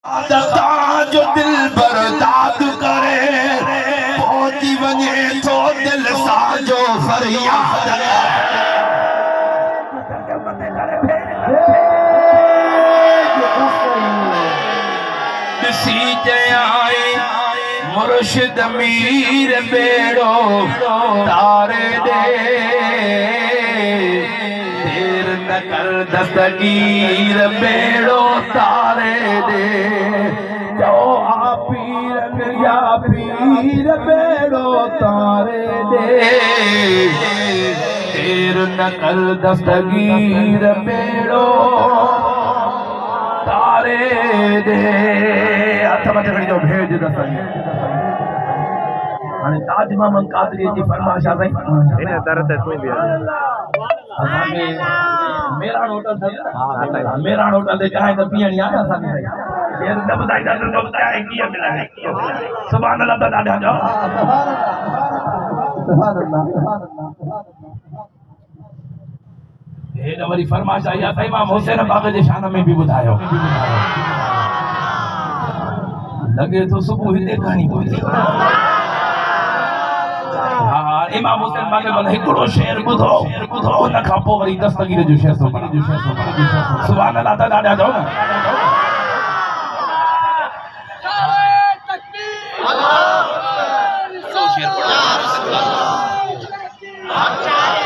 जो दिल बर्दाद करे पहुंची वञे तो दिल साजो फरियाद ॾिसी चयाई मुर्शिद मीर बेड़ो तारे दे देर न कर दस्तगीर बेड़ो तारे दे जो आ पीर बेड़ो तारे दे देर न कर दस्तगीर बेड़ो तारे दे हथ मथे खणी जो भेज दस्तगीर हाणे ताज मोहम्मद कादरी जी फरमाइश आ साईं इन दर ते तू भी असांखे मेराण होटल था मेराण होटल ते चांहि त पीअणी आहे असांखे केर न ॿुधाईंदा त चांहि कीअं मिलंदी सुभाणे अल्लाह त ॾाढा जो हे न वरी फरमाइश आई आहे इमाम हुसैन बाग जे शान में बि ॿुधायो लॻे थो सुबुह हिते कहाणी पहुची इमाम हुसैन बाग में हिकिड़ो शेर ॿुधो उन खां पोइ वरी दस्तगीर जो शेर सुभाणे अल्लाह त ॾाढा जो न